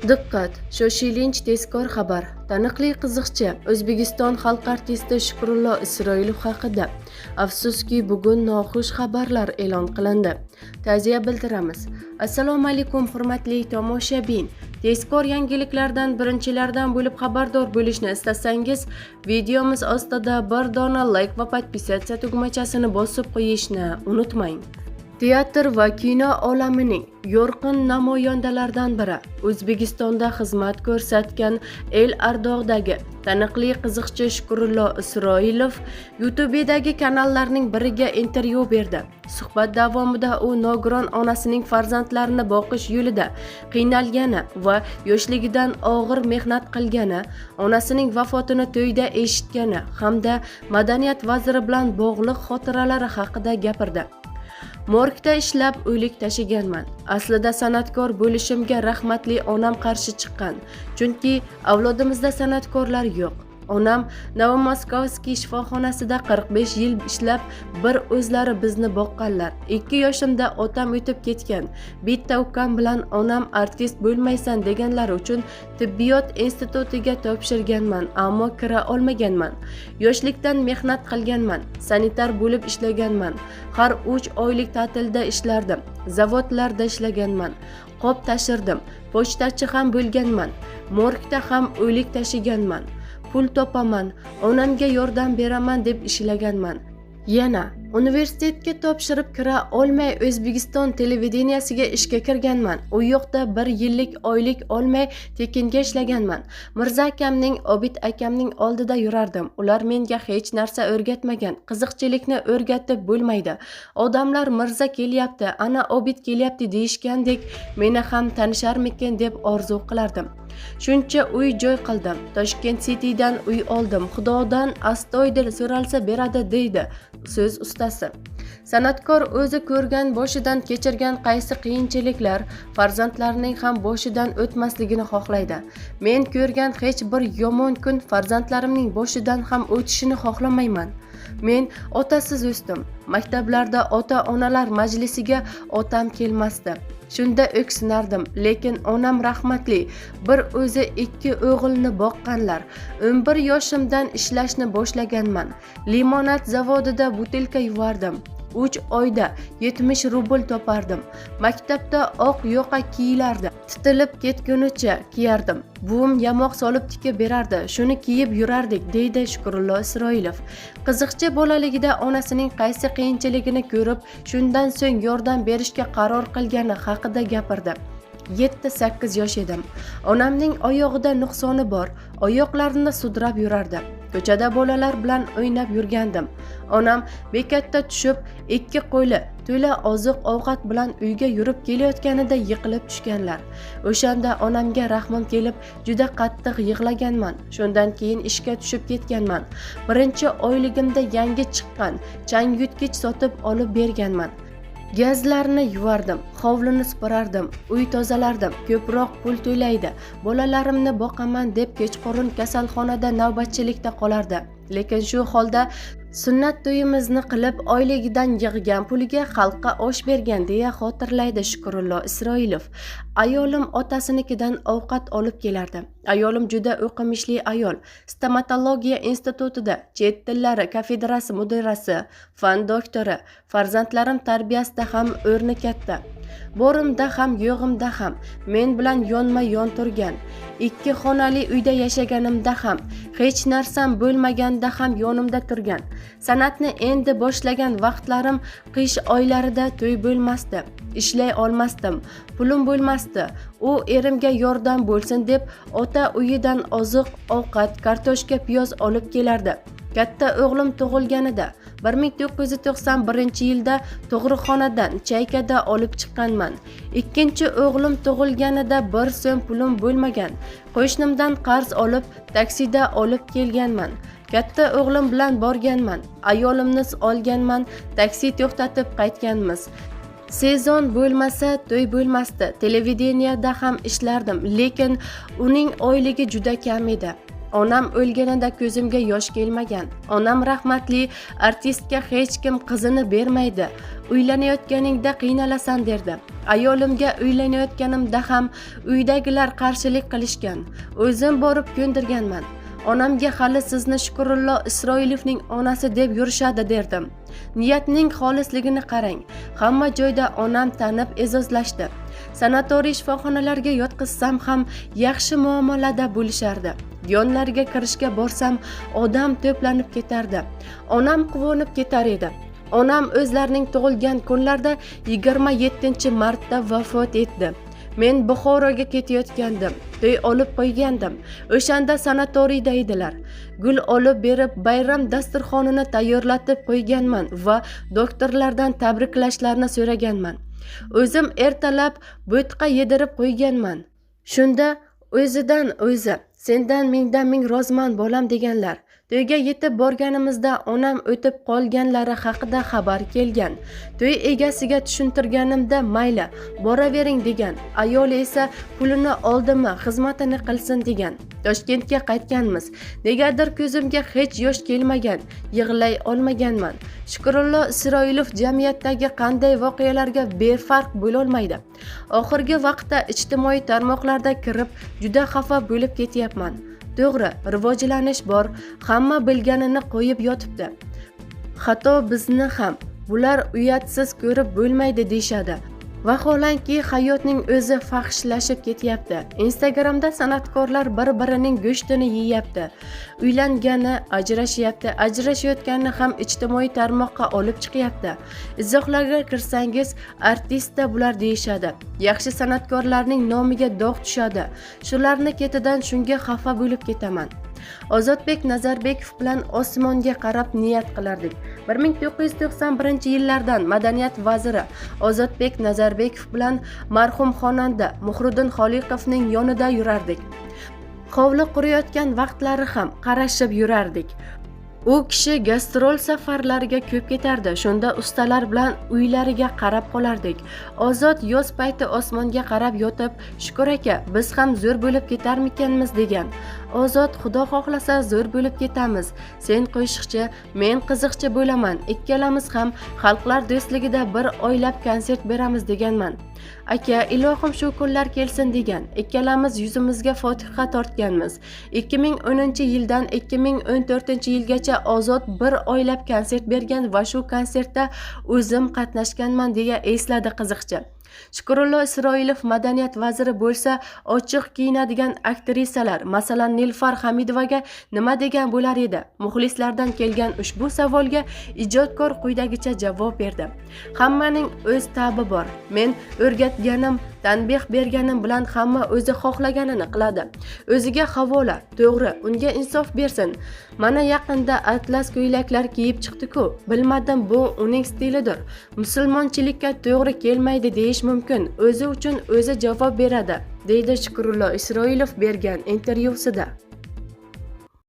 Diqqat! Shoshilinch tezkor xabar. Taniqli qiziqchi O'zbekiston xalq artisti Shukrullo Isroilov haqida. Afsuski, bugun noxush xabarlar e'lon qilindi. Ta'ziya bildiramiz. Assalomu alaykum, hurmatli tomoshabin. Tezkor yangiliklardan birinchilardan bo'lib xabardor bo'lishni istasangiz, videomiz ostida bir dona like va podpisatsiya tugmachasini bosib qo'yishni unutmang. Teatr va kino olamining yorqin namoyandalaridan biri, O'zbekistonda xizmat ko'rsatgan El Ardog'dagi taniqli qiziqchi Shukrullo Isroilov YouTube'dagi kanallarning biriga intervyu berdi. Suhbat davomida u nogiron onasining farzandlarini boqish yo'lida qiynalgani va yoshligidan og'ir mehnat qilgani, onasining vafotini to'yda eshitgani hamda madaniyat vaziri bilan bog'liq xotiralari haqida gapirdi. Morgda ishlab o'lik tashiganman. Aslida san'atkor bo'lishimga rahmatli onam qarshi chiqqan. Chunki avlodimizda san'atkorlar yo'q. Onam Novomoskovskiy shifoxonasida 45 yil ishlab, bir o'zlari bizni boqqanlar. 2 yoshimda otam o'tib ketgan. Bitta ukam bilan onam artist bo'lmaysan deganlari uchun tibbiyot institutiga topshirganman, ammo kira olmaganman. Yoshlikdan mehnat qilganman, sanitar bo'lib ishlaganman. Har 3 oylik ta'tilda ishlardim. Zavodlarda ishlaganman. Qop tashirdim. Pochtachi ham bo'lganman. Morgda ham o'lik tashiganman. Pul topaman, onamga yordam beraman deb ishlaganman. Yana universitetga topshirib kira olmay O'zbekiston televideniyasiga ishga kirganman. U yoqda 1 yillik oylik olmay tekinga ishlaganman. Mirza akamning, Obid akamning oldida yurardim. Ular menga hech narsa o'rgatmagan. Qiziqchilikni o'rgatib bo'lmaydi. Odamlar Mirza kelyapti, ana Obid kelyapti deyishgandek, meni ham tanisharmikin deb orzu qilardim. Shuncha uy-joy qildim. Toshkent City'dan uy oldim. Xudodan astoydil so'ralsa beradi deydi so'z ustasi. San'atkor o'zi ko'rgan, boshidan kechirgan qaysi qiyinchiliklar farzandlarining ham boshidan o'tmasligini xohlaydi. Men ko'rgan hech bir yomon kun farzandlarimning boshidan ham o'tishini xohlamayman. Men otasiz o'sdim. Maktablarda ota-onalar majlisiga otam kelmasdi. Shunda o'ksinardim, lekin onam rahmatli, bir o'zi 2 o'g'ilni boqqanlar. 11 yoshimdan ishlashni boshlaganman. Limonad zavodida butilka yuvardim. 3 oyda 70 rubl topardim. Maktabda oq yoqa kiyilardi. Titilib ketgunicha kiyardim. Buvim yamoq solib tikib berardi. Shuni kiyib yurardik, deydi Shukrullo Isroilov. Qiziqchi bolaligida onasining qaysi qiyinchiligini ko'rib, shundan so'ng yordam berishga qaror qilgani haqida gapirdi. 7-8 yosh edim. Onamning oyog'ida nuqsoni bor. Oyoqlarini sudrab yurardi. Ko'chada bolalar bilan o'ynab yurgandim. Onam bekatda tushib, 2 qo'li to'la oziq-ovqat bilan uyga yurib kelayotganida yiqilib tushganlar. O'shanda onamga rahmim kelib, juda qattiq yig'laganman. Shundan keyin ishga tushib ketganman. Birinchi oyligimda yangi chiqqan changyutgich sotib olib berganman. Gazlarni yuvardim, hovlini supurardim, uy tozalardim, ko'proq pul to'laydi. Bolalarimni boqaman deb kechqurun kasalxonada navbatchilikda qolardi. Lekin shu holda sunnat to'yimizni qilib, oyligidan yig'gan puliga xalqqa osh bergan deya xotirlaydi Shukrullo Isroilov. Ayolim otasinikidan ovqat olib kelardi. Ayolim juda o'qimishli ayol. Stomatologiya institutida chet tillari kafedrasi mudirasi, fan doktori. Farzandlarim tarbiyasida ham o'rni katta. Borimda ham, yo'g'imda ham men bilan yonma-yon turgan. 2 xonali uyda yashaganimda ham, hech narsam bo'lmaganda ham yonimda turgan. San'atni endi boshlagan vaqtlarim qish oylarida to'y bo'lmasdi. Ishlay olmasdim, pulim bo'lmasdi. U erimga yordam bo'lsin deb ota uyidan oziq, ovqat, kartoshka, piyoz olib kelardi. Katta o'g'lim tug'ilganida 1991-yilda tug'ruqxonadan chaykada olib chiqqanman. Ikkinchi o'g'lim tug'ilganida 1 so'm pulim bo'lmagan. Qo'shnimdan qarz olib taksida olib kelganman. Katta o'g'lim bilan borganman. Ayolimni olganman, taksi to'xtatib qaytganmiz. Sezon bo'lmasa to'y bo'lmasdi. Televideniyada ham ishlardim, lekin uning oyligi juda kam edi. Onam o'lganida ko'zimga yosh kelmagan. Onam rahmatli artistga hech kim qizini bermaydi. Uylanayotganingda qiynalasan derdi. Ayolimga uylanayotganimda ham uydagilar qarshilik qilishgan. O'zim borib ko'ndirganman. Onamga hali sizni Shukrullo Isroilovning onasi deb yurishadi derdim. Niyatning xolisligini qarang. Hamma joyda onam tanib e'zozlashdi. Sanatoriy shifoxonalarga yotqizsam ham yaxshi muomalada bo'lishardi. Yonlariga kirishga borsam odam to'planib ketardi. Onam quvonib ketar edi. Onam o'zlarining tug'ilgan kunlarida 27-martda vafot etdi. Men Buxoroga ketayotgandim. To'y olib qo'ygandim. O'shanda sanatoriyda edilar. Gul olib berib bayram dasturxonini tayyorlatib qo'yganman va doktorlardan tabriklashlarini so'raganman. O'zim ertalab bo'tqa yedirib qo'yganman. Shunda o'zidan o'zi sendan ming roziman bolam deganlar. To'yga yetib borganimizda onam o'tib qolganlari haqida xabar kelgan. To'y egasiga tushuntirganimda mayli, boravering degan. Ayol esa pulini oldimi, xizmatini qilsin degan. Toshkentga qaytganmiz. Negadir ko'zimga hech yosh kelmagan, yig'lay olmaganman. Shukrullo Isroilov jamiyatdagi qanday voqealarga befarq bo'la olmaydi. Oxirgi vaqtda ijtimoiy tarmoqlarda kirib juda xafa bo'lib ketyapman. To'g'ri, rivojlanish bor, hamma bilganini qo'yib yotibdi. Hatto bizni ham bular uyatsiz ko'rib bo'lmaydi deyshadi. Vaholanki hayotning o'zi fahshlashib ketyapti. Instagramda san'atkorlar bir-birining go'shtini yeyapti. Uylangani ajrashyapti, ajrashayotganini ham ijtimoiy tarmoqqa olib chiqyapti. Izohlarga kirsangiz, artistda bular deyishadi. Yaxshi san'atkorlarning nomiga dog' tushadi. Shularni ketidan shunga xafa bo'lib ketaman. Ozodbek Nazarbekov bilan osmonga qarab niyat qilardik. 1991-yillardan madaniyat vaziri Ozodbek Nazarbekov bilan marhum xonanda Muhriddin Xoliqovning yonida yurardik. Hovli qurayotgan vaqtlari ham qarashib yurardik. U kishi gastrol safarlariga ko'p ketardi. Shunda ustalar bilan uylariga qarab qolardik. Ozod yoz payti osmonga qarab yotib, "Shukur aka, biz ham zo'r bo'lib ketarmikanmiz" degan. Ozod, "Xudo xohlasa zo'r bo'lib ketamiz. Sen qo'shiqchi, men qiziqchi bo'laman. Ikkalamiz ham xalqlar do'stligida bir oylab konsert beramiz" deganman. Aka, ilohim shu kunlar kelsin degan. Ikkalamiz yuzimizga fotiha tortganmiz. 2010-yildan 2014-yilgacha Ozod bir oylab konsert bergan va shu konsertda o'zim qatnashganman deya esladi qiziqchi. Shukrullo Isroilov madaniyat vaziri bo'lsa, ochiq kiyinadigan aktrisalar, masalan Nilufar Hamidovaga nima degan bo'lar edi? Muxlislardan kelgan ushbu savolga ijodkor quyidagicha javob berdi. Hammaning o'z tabi bor. Men o'rgatganim, tanbeh berganim bilan hamma o'zi xohlaganini qiladi. O'ziga havola. To'g'ri, unga insof bersin. Mana yaqinda atlas ko'ylaklar kiyib chiqdi-ku. Bilmadim, bu uning stilidir. Musulmonchilikka to'g'ri kelmaydi deyish mumkin. O'zi uchun o'zi javob beradi, deydi Shukrullo Isroilov bergan intervyusida.